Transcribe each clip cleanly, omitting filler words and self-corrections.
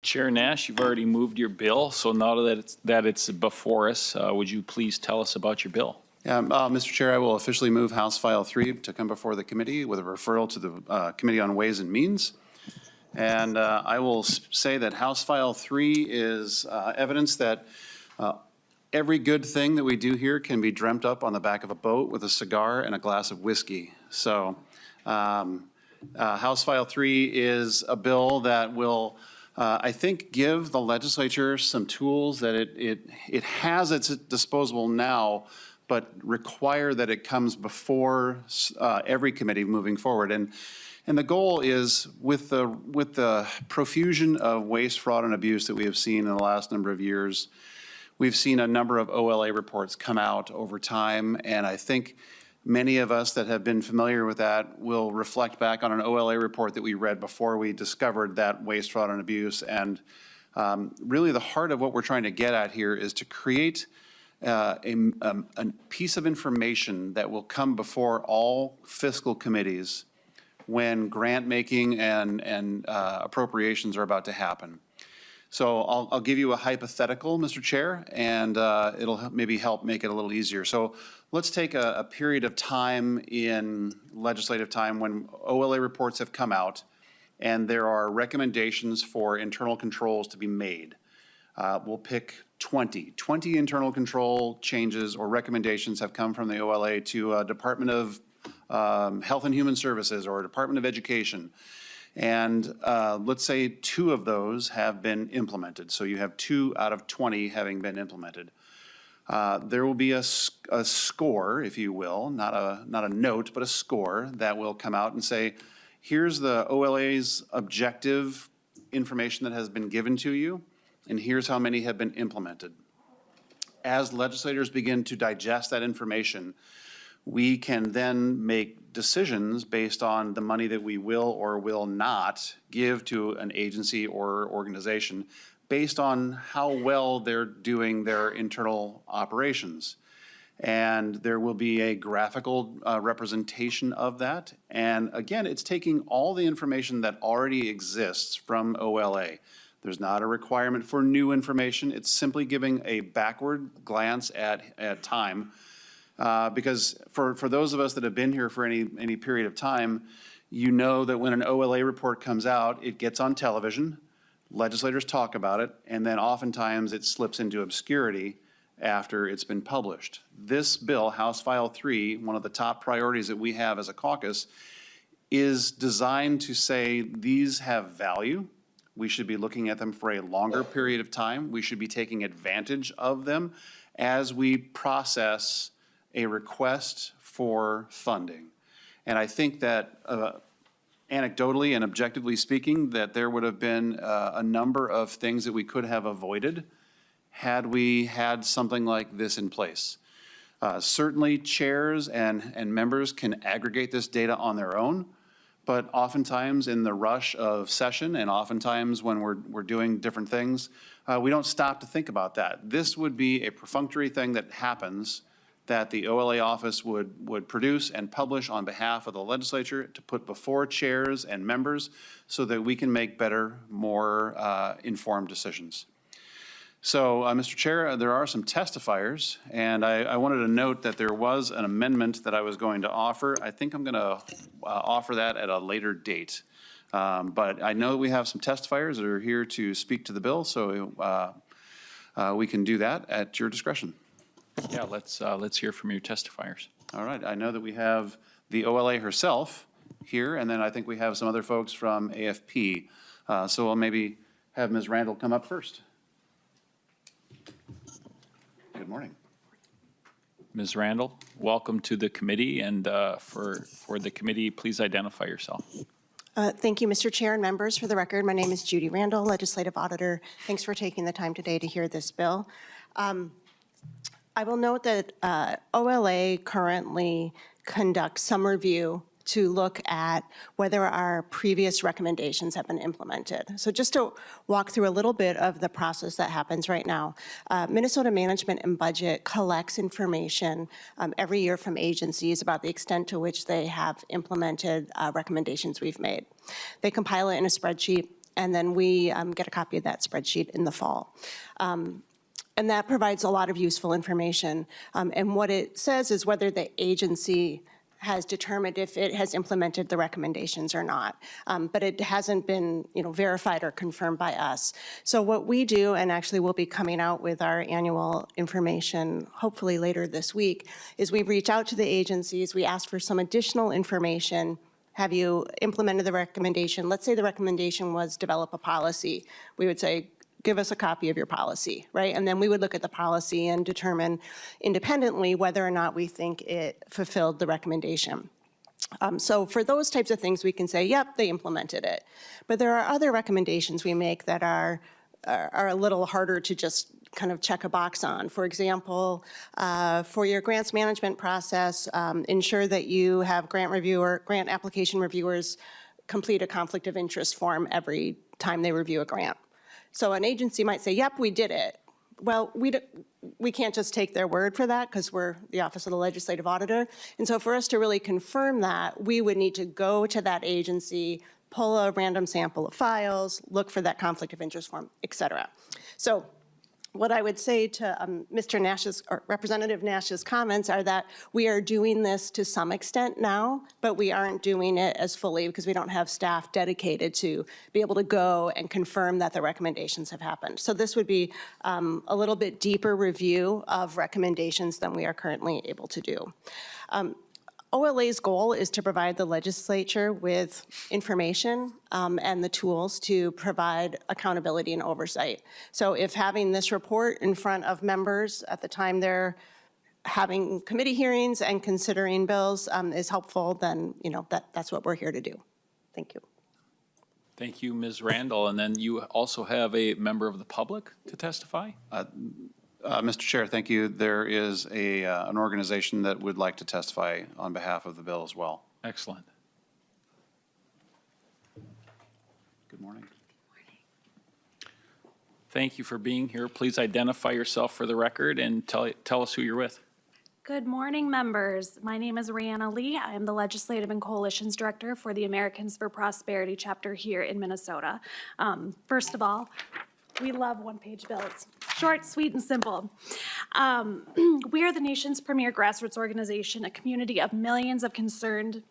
Chair Nash, you've already moved your bill, so now that it's before us, would you please tell us about your bill? Yeah, Mr. Chair, I will officially move House File 3 to come before the committee with a referral to the Committee on Ways and Means. And I will say that House File 3 is evidence that every good thing that we do here can be dreamt up on the back of a boat with a cigar and a glass of whiskey. So House File 3 is a bill that will, I think, give the legislature some tools that it has at its disposal now, but require that it comes before every committee moving forward. And the goal is, with the profusion of waste, fraud, and abuse that we have seen in the last number of years, we've seen a number of OLA reports come out over time, and I think many of us that have been familiar with that will reflect back on an OLA report that we read before we discovered that waste, fraud, and abuse. And really the heart of what we're trying to get at here is to create a piece of information that will come before all fiscal committees when grant making and appropriations are about to happen. So I'll give you a hypothetical, Mr. Chair, and it'll maybe help make it a little easier. So let's take a period of time in legislative time when OLA reports have come out and there are recommendations for internal controls to be made. We'll pick 20 internal control changes or recommendations have come from the OLA to a Department of Health and Human Services or a Department of Education. And let's say 2 of those have been implemented. So you have 2 out of 20 having been implemented. There will be a score, if you will, not a note, but a score that will come out and say, here's the OLA's objective information that has been given to you, and here's how many have been implemented. As legislators begin to digest that information, we can then make decisions based on the money that we will or will not give to an agency or organization based on how well they're doing their internal operations. And there will be a graphical representation of that. And again, it's taking all the information that already exists from OLA. There's not a requirement for new information. It's simply giving a backward glance at time. Because for those of us that have been here for any period of time, you know that when an OLA report comes out, it gets on television, legislators talk about it, and then oftentimes it slips into obscurity after it's been published. This bill, House File 3, one of the top priorities that we have as a caucus, is designed to say these have value. We should be looking at them for a longer period of time. We should be taking advantage of them as we process a request for funding. And I think that anecdotally and objectively speaking, that there would have been a number of things that we could have avoided had we had something like this in place. Certainly chairs and members can aggregate this data on their own, but oftentimes in the rush of session and oftentimes when we're doing different things, we don't stop to think about that. This would be a perfunctory thing that happens that the OLA office would produce and publish on behalf of the legislature to put before chairs and members so that we can make better, more informed decisions. So, Mr. Chair, there are some testifiers, and I wanted to note that there was an amendment that I was going to offer. I think I'm going to offer that at a later date. But I know we have some testifiers that are here to speak to the bill, so we can do that at your discretion. Yeah, let's hear from your testifiers. All right, I know that we have the OLA herself here, and then I think we have some other folks from AFP. So we'll maybe have Ms. Randall come up first. Good morning. Ms. Randall, welcome to the committee, and for the committee, please identify yourself. Thank you, Mr. Chair and members. For the record, my name is Judy Randall, Legislative Auditor. Thanks for taking the time today to hear this bill. I will note that OLA currently conducts some review to look at whether our previous recommendations have been implemented. So just to walk through a little bit of the process that happens right now, Minnesota Management and Budget collects information every year from agencies about the extent to which they have implemented recommendations we've made. They compile it in a spreadsheet, and then we get a copy of that spreadsheet in the fall. And that provides a lot of useful information. And what it says is whether the agency has determined if it has implemented the recommendations or not. But it hasn't been, verified or confirmed by us. So what we do, and actually we'll be coming out with our annual information hopefully later this week, is we reach out to the agencies, we ask for some additional information. Have you implemented the recommendation? Let's say the recommendation was develop a policy. We would say, give us a copy of your policy, right? And then we would look at the policy and determine independently whether or not we think it fulfilled the recommendation. So for those types of things, we can say, yep, they implemented it. But there are other recommendations we make that are a little harder to just kind of check a box on. For example, for your grants management process, ensure that you have grant application reviewers complete a conflict of interest form every time they review a grant. So an agency might say, yep, we did it. Well, we can't just take their word for that because we're the Office of the Legislative Auditor. And so for us to really confirm that, we would need to go to that agency, pull a random sample of files, look for that conflict of interest form, et cetera. So what I would say to Mr. Nash's, or Representative Nash's comments are that we are doing this to some extent now, but we aren't doing it as fully because we don't have staff dedicated to be able to go and confirm that the recommendations have happened. So this would be a little bit deeper review of recommendations than we are currently able to do. OLA's goal is to provide the legislature with information and the tools to provide accountability and oversight. So if having this report in front of members at the time they're having committee hearings and considering bills is helpful, then that's what we're here to do. Thank you. Thank you, Ms. Randall. And then you also have a member of the public to testify? Mr. Chair, thank you. There is an organization that would like to testify on behalf of the bill as well. Excellent. Good morning. Thank you for being here. Please identify yourself for the record and tell us who you're with. Good morning, members. My name is Rihanna Lee. I am the Legislative and Coalitions Director for the Americans for Prosperity chapter here in Minnesota. First of all, we love one-page bills. Short, sweet, and simple. We are the nation's premier grassroots organization, a community of millions of concerned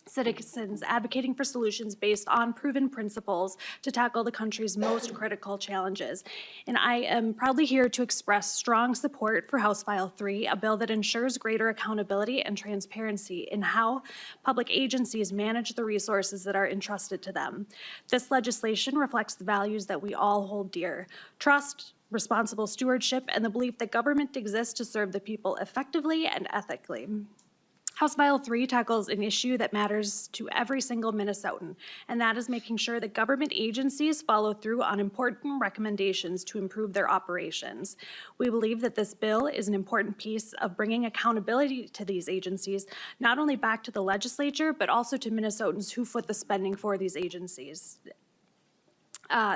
citizens advocating for solutions based on proven principles to tackle the country's most critical challenges. And I am proudly here to express strong support for House File 3, a bill that ensures greater accountability and transparency in how public agencies manage the resources that are entrusted to them. This legislation reflects the values that we all hold dear: trust, responsible stewardship, and the belief that government exists to serve the people effectively and ethically. House File 3 tackles an issue that matters to every single Minnesotan, and that is making sure that government agencies follow through on important recommendations to improve their operations. We believe that this bill is an important piece of bringing accountability to these agencies, not only back to the legislature, but also to Minnesotans who foot the spending for these agencies.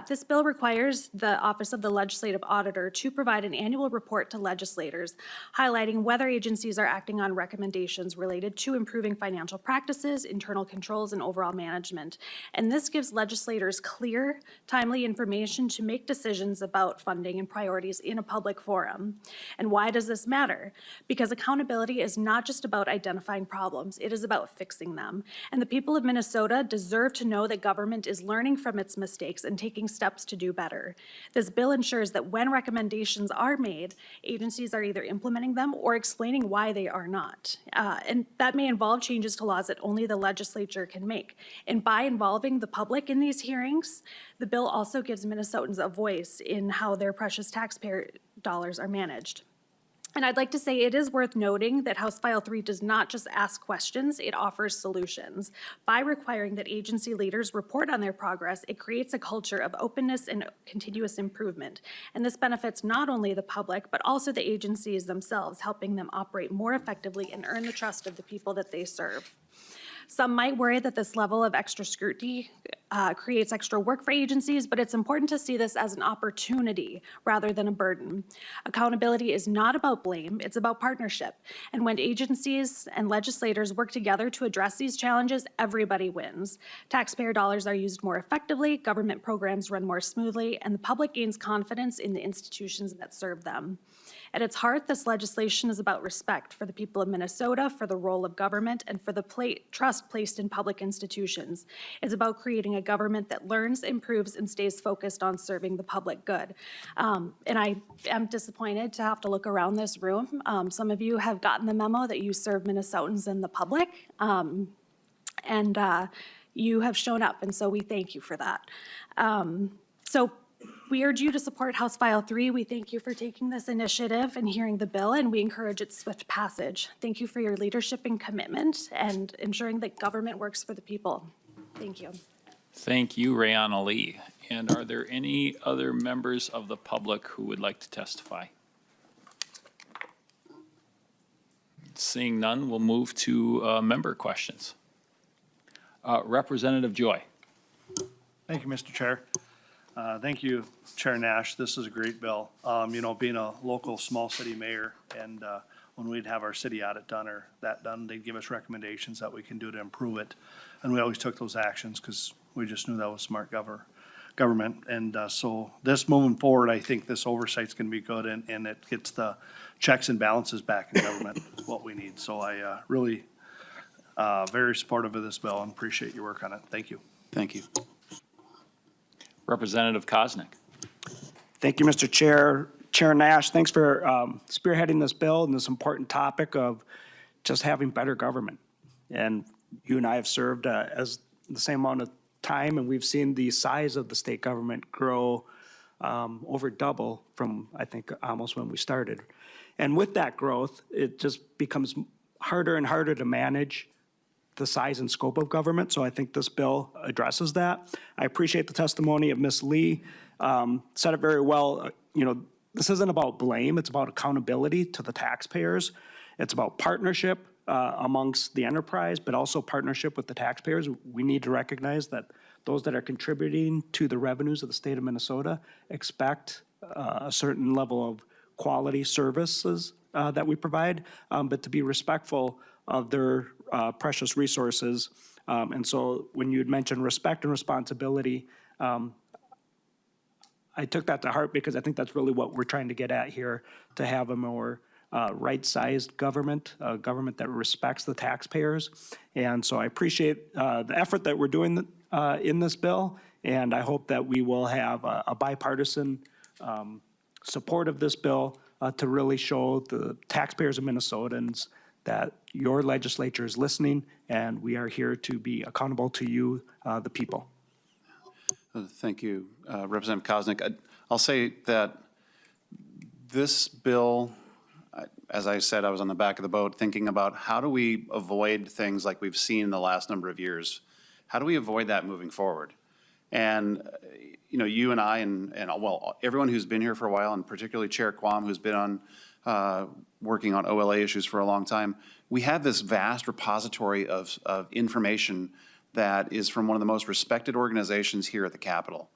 This bill requires the Office of the Legislative Auditor to provide an annual report to legislators highlighting whether agencies are acting on recommendations related to improving financial practices, internal controls, and overall management. And this gives legislators clear, timely information to make decisions about funding and priorities in a public forum. And why does this matter? Because accountability is not just about identifying problems, it is about fixing them. And the people of Minnesota deserve to know that government is learning from its mistakes and taking steps to do better. This bill ensures that when recommendations are made, agencies are either implementing them or explaining why they are not. And that may involve changes to laws that only the legislature can make. And by involving the public in these hearings, the bill also gives Minnesotans a voice in how their precious taxpayer dollars are managed. And I'd like to say it is worth noting that House File 3 does not just ask questions, it offers solutions. By requiring that agency leaders report on their progress, it creates a culture of openness and continuous improvement. And this benefits not only the public, but also the agencies themselves, helping them operate more effectively and earn the trust of the people that they serve. Some might worry that this level of extra scrutiny creates extra work for agencies, but it's important to see this as an opportunity rather than a burden. Accountability is not about blame, it's about partnership. And when agencies and legislators work together to address these challenges, everybody wins. Taxpayer dollars are used more effectively, government programs run more smoothly, and the public gains confidence in the institutions that serve them. At its heart, this legislation is about respect for the people of Minnesota, for the role of government, and for the trust placed in public institutions. It's about creating a government that learns, improves, and stays focused on serving the public good. And I am disappointed to have to look around this room. Some of you have gotten the memo that you serve Minnesotans and the public, and you have shown up, and so we thank you for that. So we urge you to support House File 3. We thank you for taking this initiative and hearing the bill, and we encourage its swift passage. Thank you for your leadership and commitment and ensuring that government works for the people. Thank you. Thank you, Rayana Lee. And are there any other members of the public who would like to testify? Seeing none, we'll move to member questions. Representative Joy. Thank you, Mr. Chair. Thank you, Chair Nash. This is a great bill. You know, being a local small city mayor, and when we'd have our city audit done or that done, they'd give us recommendations that we can do to improve it. And we always took those actions because we just knew that was smart government. And so this moving forward, I think this oversight's going to be good, and it gets the checks and balances back in government, what we need. So I really very supportive of this bill and appreciate your work on it. Thank you. Thank you. Representative Koznick. Thank you, Mr. Chair. Chair Nash, thanks for spearheading this bill and this important topic of just having better government. And you and I have served as the same amount of time, and we've seen the size of the state government grow over double from, I think, almost when we started. And with that growth, it just becomes harder and harder to manage the size and scope of government, so I think this bill addresses that. I appreciate the testimony of Ms. Lee, said it very well. You know, this isn't about blame, it's about accountability to the taxpayers. It's about partnership amongst the enterprise, but also partnership with the taxpayers. We need to recognize that those that are contributing to the revenues of the state of Minnesota expect a certain level of quality services that we provide, but to be respectful of their precious resources. And so when you had mentioned respect and responsibility, I took that to heart because I think that's really what we're trying to get at here, to have a more right-sized government, a government that respects the taxpayers. And so I appreciate the effort that we're doing in this bill, and I hope that we will have a bipartisan support of this bill to really show the taxpayers of Minnesotans that your legislature is listening, and we are here to be accountable to you, the people. Thank you, Representative Koznick. I'll say that this bill, as I said, I was on the back of the boat thinking about how do we avoid things like we've seen in the last number of years? How do we avoid that moving forward? And, you know, you and I and well, everyone who's been here for a while, and particularly Chair Quam, who's been on working on OLA issues for a long time, we have this vast repository of information that is from one of the most respected organizations here at the Capitol.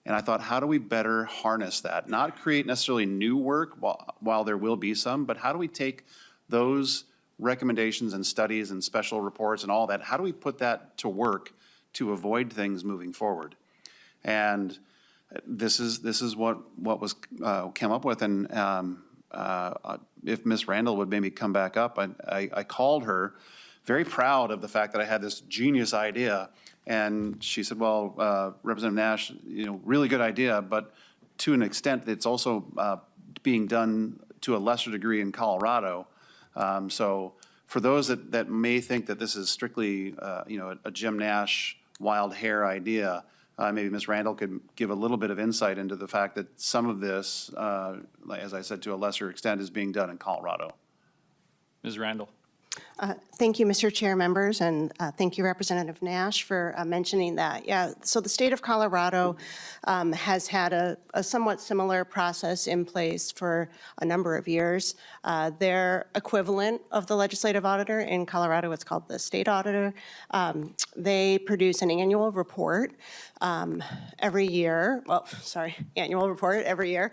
And I thought, how do we better harness that? Not create necessarily new work, while there will be some, but how do we take those recommendations and studies and special reports and all that, how do we put that to work to avoid things moving forward? And this is what was came up with. And if Ms. Randall would maybe come back up, I called her, very proud of the fact that I had this genius idea. And she said, well, Representative Nash, you know, really good idea, but to an extent, it's also being done to a lesser degree in Colorado. So for those that may think that this is strictly, you know, a Jim Nash wild hair idea, maybe Ms. Randall could give a little bit of insight into the fact that some of this, as I said, to a lesser extent, is being done in Colorado. Ms. Randall. Thank you, Mr. Chair, members, and thank you, Representative Nash, for mentioning that. Yeah, so the state of Colorado has had a somewhat similar process in place for a number of years. Their equivalent of the legislative auditor in Colorado, it's called the state auditor. They produce an annual report every year, annual report every year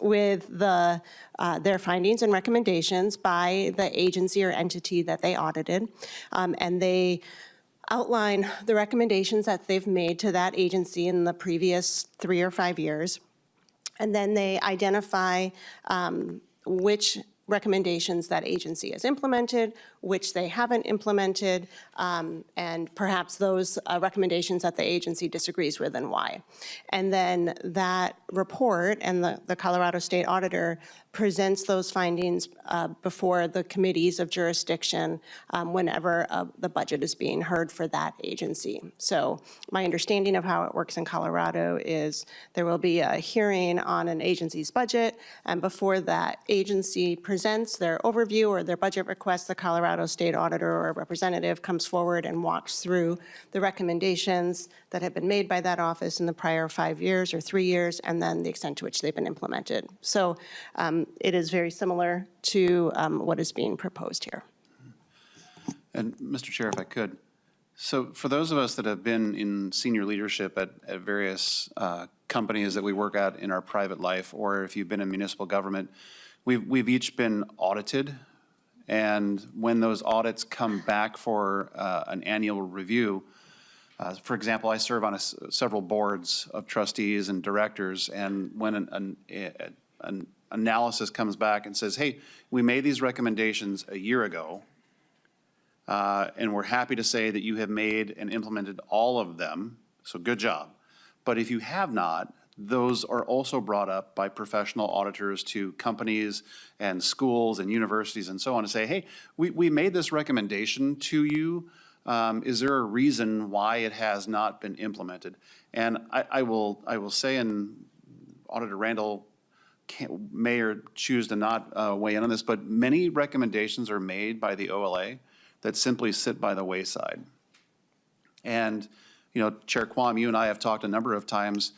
with their findings and recommendations by the agency or entity that they audited. And they outline the recommendations that they've made to that agency in the previous 3 or 5 years. And then they identify which recommendations that agency has implemented, which they haven't implemented, and perhaps those recommendations that the agency disagrees with and why. And then that report and the Colorado State Auditor presents those findings before the committees of jurisdiction whenever the budget is being heard for that agency. So my understanding of how it works in Colorado is there will be a hearing on an agency's budget, and before that agency presents their overview or their budget request, the Colorado State Auditor or a representative comes forward and walks through the recommendations that have been made by that office in the prior 5 years or 3 years, and then the extent to which they've been implemented. So it is very similar to what is being proposed here. And Mr. Chair, if I could, so for those of us that have been in senior leadership at various companies that we work at in our private life, or if you've been in municipal government, we've each been audited. And when those audits come back for an annual review, for example, I serve on several boards of trustees and directors, and when an analysis comes back and says, hey, we made these recommendations a year ago, and we're happy to say that you have made and implemented all of them, so good job. But if you have not, those are also brought up by professional auditors to companies and schools and universities and so on to say, hey, we made this recommendation to you. Is there a reason why it has not been implemented? And I will say, and Auditor Randall may or choose to not weigh in on this, but many recommendations are made by the OLA that simply sit by the wayside. And, you know, Chair Quam, you and I have talked a number of times,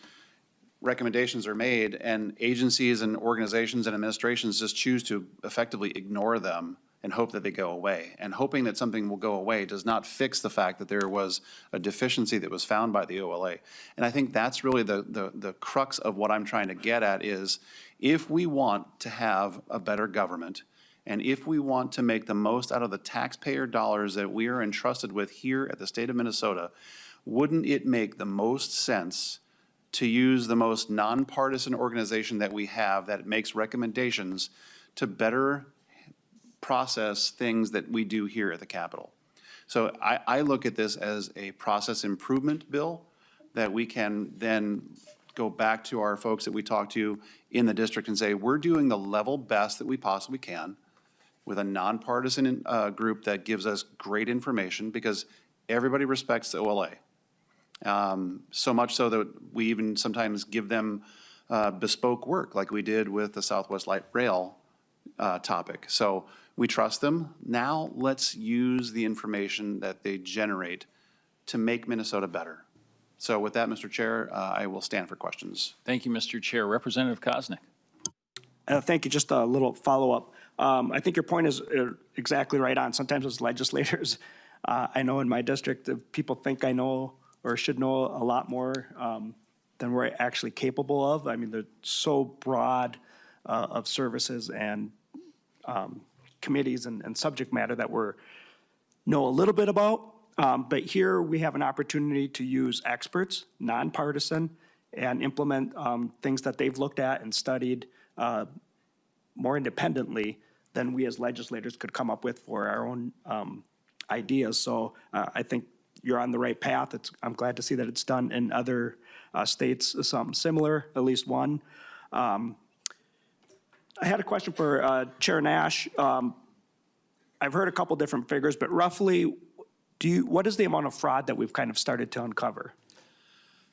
recommendations are made and agencies and organizations and administrations just choose to effectively ignore them and hope that they go away. And hoping that something will go away does not fix the fact that there was a deficiency that was found by the OLA. And I think that's really the crux of what I'm trying to get at is, if we want to have a better government, and if we want to make the most out of the taxpayer dollars that we are entrusted with here at the state of Minnesota, wouldn't it make the most sense to use the most nonpartisan organization that we have that makes recommendations to better process things that we do here at the Capitol? So I look at this as a process improvement bill that we can then go back to our folks that we talk to in the district and say, we're doing the level best that we possibly can with a nonpartisan group that gives us great information, because everybody respects the OLA. So much so that we even sometimes give them bespoke work like we did with the Southwest Light Rail topic. So we trust them. Now let's use the information that they generate to make Minnesota better. So with that, Mr. Chair, I will stand for questions. Thank you, Mr. Chair. Representative Koznick. Thank you. Just a little follow-up. I think your point is exactly right on. Sometimes as legislators, I know in my district, people think I know or should know a lot more than we're actually capable of. I mean, they're so broad of services and committees and subject matter that we know a little bit about. But here we have an opportunity to use experts, nonpartisan, and implement things that they've looked at and studied more independently than we as legislators could come up with for our own ideas. So I think you're on the right path. I'm glad to see that it's done in other states, something similar, at least one. I had a question for Chair Nash. I've heard a couple different figures, but roughly, what is the amount of fraud that we've kind of started to uncover?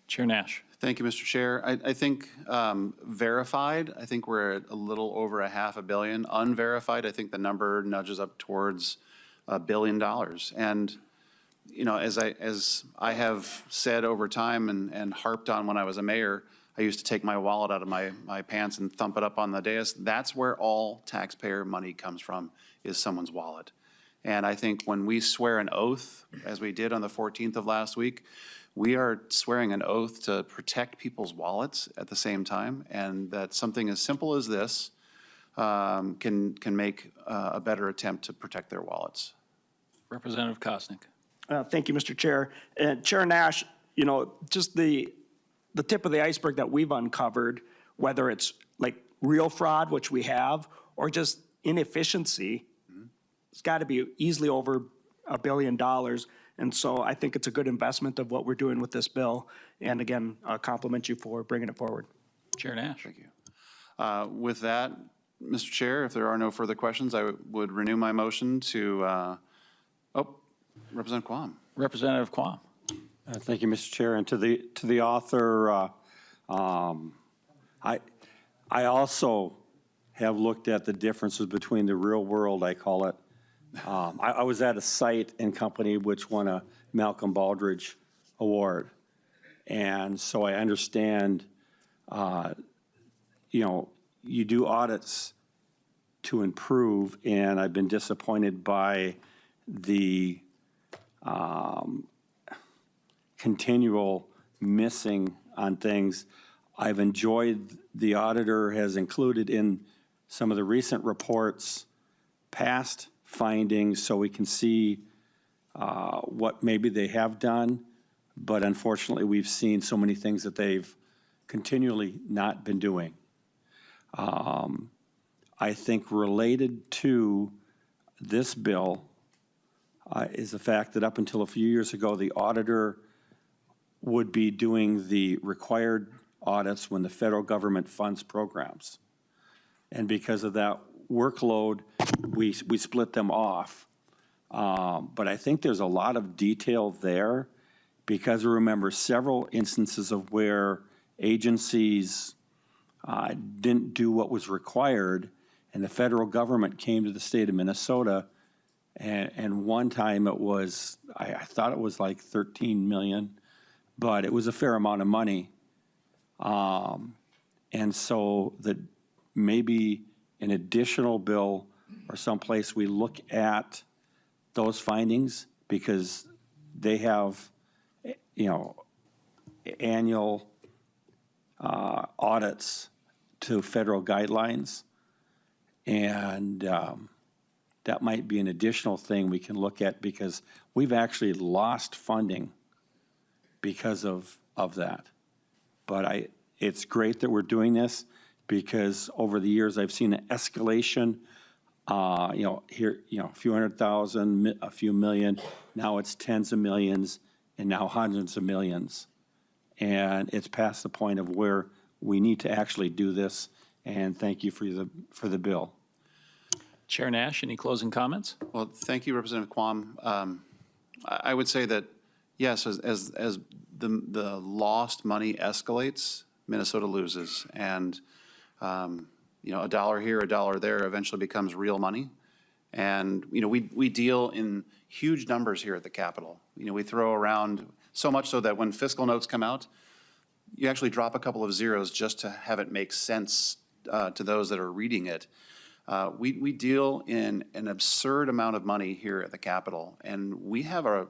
Chair Nash. Thank you, Mr. Chair. I think verified, I think we're at a little over $500 million. Unverified, I think the number nudges up towards $1 billion. And, you know, as I have said over time and harped on when I was a mayor, I used to take my wallet out of my pants and thump it up on the dais. That's where all taxpayer money comes from, is someone's wallet. And I think when we swear an oath, as we did on the 14th of last week, we are swearing an oath to protect people's wallets at the same time, and that something as simple as this can make a better attempt to protect their wallets. Representative Kosnick. Thank you, Mr. Chair. And Chair Nash, you know, just the tip of the iceberg that we've uncovered, whether it's like real fraud, which we have, or just inefficiency, it's got to be easily over $1 billion. And so I think it's a good investment of what we're doing with this bill. And again, I compliment you for bringing it forward. Chair Nash. Thank you. With that, Mr. Chair, if there are no further questions, I would renew my motion to, Representative Quam. Representative Quam. Thank you, Mr. Chair. And to the author, I also have looked at the differences between the real world, I call it. I was at a site and company which won a Malcolm Baldrige Award. And so I understand, you know, you do audits to improve, and I've been disappointed by the continual missing on things. I've enjoyed the auditor has included in some of the recent reports past findings so we can see what maybe they have done, but unfortunately we've seen so many things that they've continually not been doing. I think related to this bill is the fact that up until a few years ago, the auditor would be doing the required audits when the federal government funds programs. And because of that workload, we split them off. But I think there's a lot of detail there because remember several instances of where agencies didn't do what was required, and the federal government came to the state of Minnesota, and one time it was, I thought it was like 13 million, but it was a fair amount of money. And so that maybe an additional bill or someplace we look at those findings because they have, you know, annual audits to federal guidelines. And that might be an additional thing we can look at because we've actually lost funding because of that. But it's great that we're doing this because over the years I've seen an escalation. You know, here, you know, a few $100,000, a few million. Now it's tens of millions, and now hundreds of millions. And it's past the point of where we need to actually do this. And thank you for the bill. Chair Nash, any closing comments? Well, thank you, Representative Quam. I would say that, yes, as the lost money escalates, Minnesota loses. And, you know, a dollar here, a dollar there eventually becomes real money. And, you know, we deal in huge numbers here at the Capitol. You know, we throw around so much so that when fiscal notes come out, you actually drop a couple of zeros just to have it make sense to those that are reading it. We deal in an absurd amount of money here at the Capitol, and we have a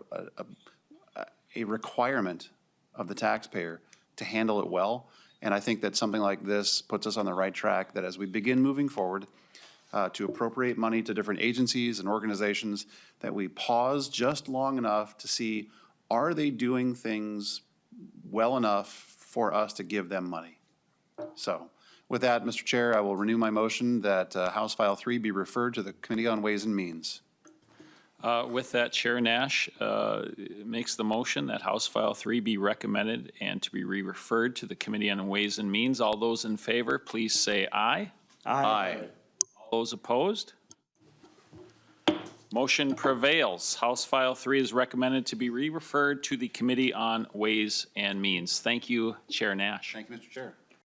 requirement of the taxpayer to handle it well. And I think that something like this puts us on the right track, that as we begin moving forward to appropriate money to different agencies and organizations, that we pause just long enough to see, are they doing things well enough for us to give them money? So with that, Mr. Chair, I will renew my motion that House File 3 be referred to the Committee on Ways and Means. With that, Chair Nash makes the motion that House File 3 be recommended and to be re-referred to the Committee on Ways and Means. All those in favor, please say aye. Aye. All those opposed? Motion prevails. House File 3 is recommended to be re-referred to the Committee on Ways and Means. Thank you, Chair Nash. Thank you, Mr. Chair.